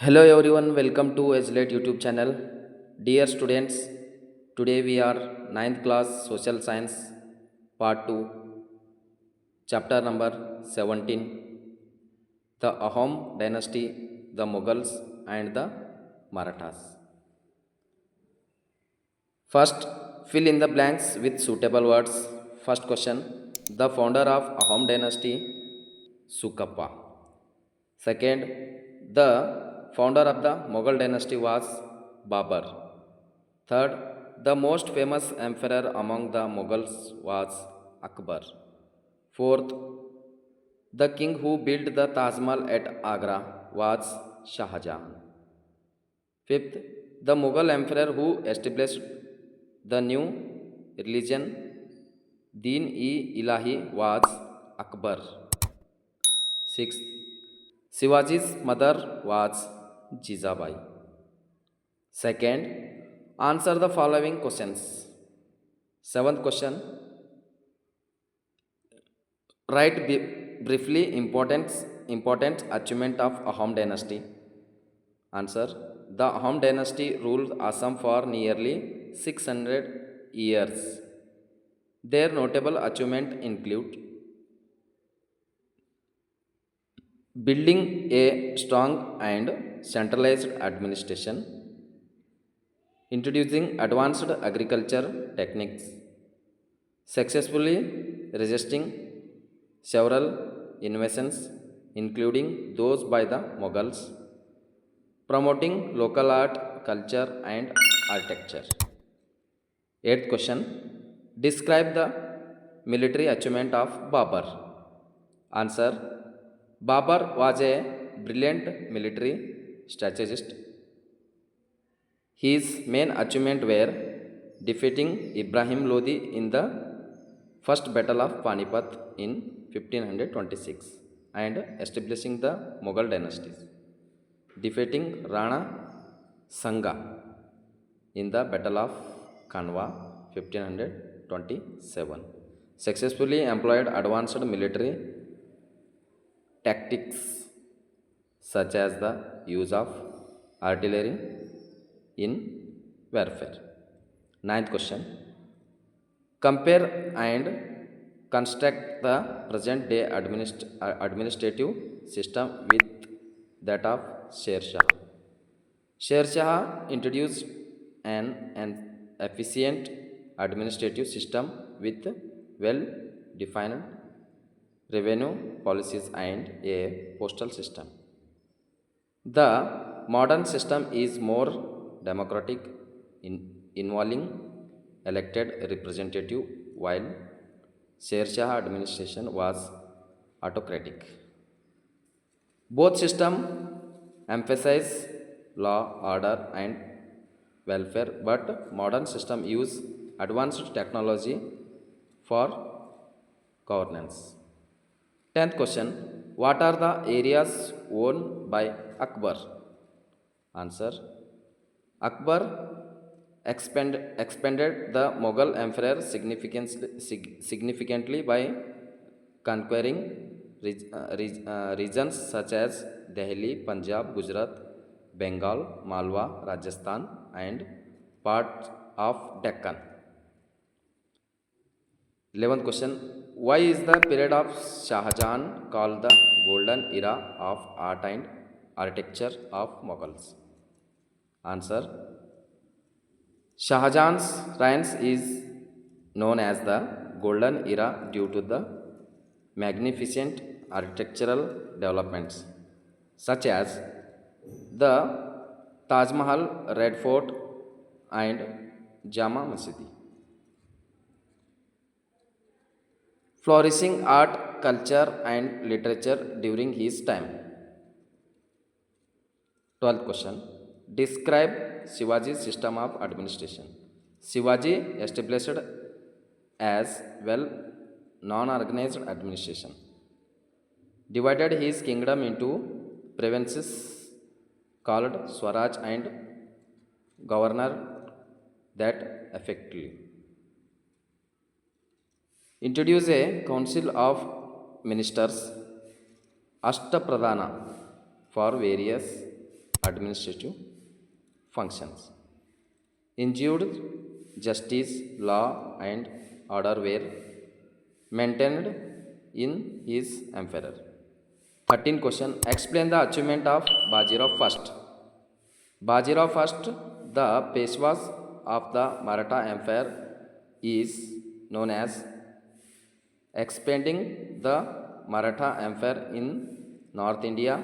Hello everyone, welcome to Edgelate YouTube channel. Dear students, today we are ninth class Social Science Part 2, chapter number 17, the Ahom dynasty, the Mughals and the Marathas. First, fill in the blanks with suitable words. First question, the founder of Ahom dynasty, Sukappa. Second, the founder of the Mughal dynasty was Babur. Third, the most famous emperor among the Mughals was Akbar. Fourth, the king who built the Taj Mahal at Agra was Shah Jahan. Fifth, the Mughal emperor who established the new religion Din-e-Ilahi was Akbar. Sixth, Shivaji's mother was Jizabai. Second, answer the following questions. Seventh question, write briefly important achievement of Ahom dynasty. Answer, the Ahom dynasty ruled Assam for nearly 600 years. Their notable achievement include building a strong and centralized administration, introducing advanced agriculture techniques, successfully resisting several invasions, including those by the Mughals, promoting local art, culture, and architecture. Eighth question, describe the military achievement of Babur. Answer, Babur was a brilliant military strategist. His main achievement were defeating Ibrahim Lodi in the first battle of Panipat in 1526 and establishing the Mughal dynasties, defeating Rana Sanga in the battle of Kanwa 1527, successfully employed advanced military tactics such as the use of artillery in warfare. Ninth question, compare and construct the present day administrative system with that of Sher Shah. Sher Shah introduced an efficient administrative system with well defined revenue policies and a postal system. The modern system is more democratic, involving elected representative, while Sher Shah administration was autocratic. Both systems emphasize law, order, and welfare, but modern system use advanced technology for governance. Tenth question, what are the areas owned by Akbar? Answer, Akbar expanded the Mughal Empire significantly by conquering regions such as Delhi, Punjab, Gujarat, Bengal, Malwa, Rajasthan, and parts of Deccan. 11th question, why is the period of Shah Jahan called the golden era of art and architecture of Mughals? Answer, Shah Jahan's reign is known as the golden era due to the magnificent architectural developments such as the Taj Mahal, Red Fort, and Jama Masjid. Flourishing art, culture, and literature during his time. 12th question, describe Shivaji's system of administration. Shivaji established as well non-organized administration, divided his kingdom into provinces called Swaraj and governor that effectively introduce a council of ministers Ashtapradhana for various administrative functions. Ensured justice, law, and order were maintained in his emperor. 13 question. Explain the achievement of Bajirao first. Bajirao first, the Peshwas of the Maratha Empire, is known as expanding the Maratha Empire in North India,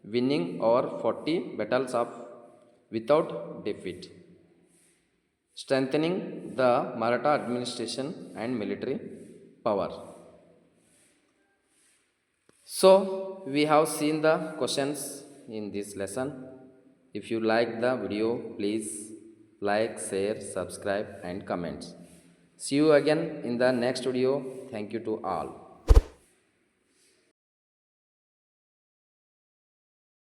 winning over 40 battles of without defeat, strengthening the Maratha administration and military power. So, we have seen the questions in this lesson. If you like the video, please like, share, subscribe, and comment. See you again in the next video. Thank you to all.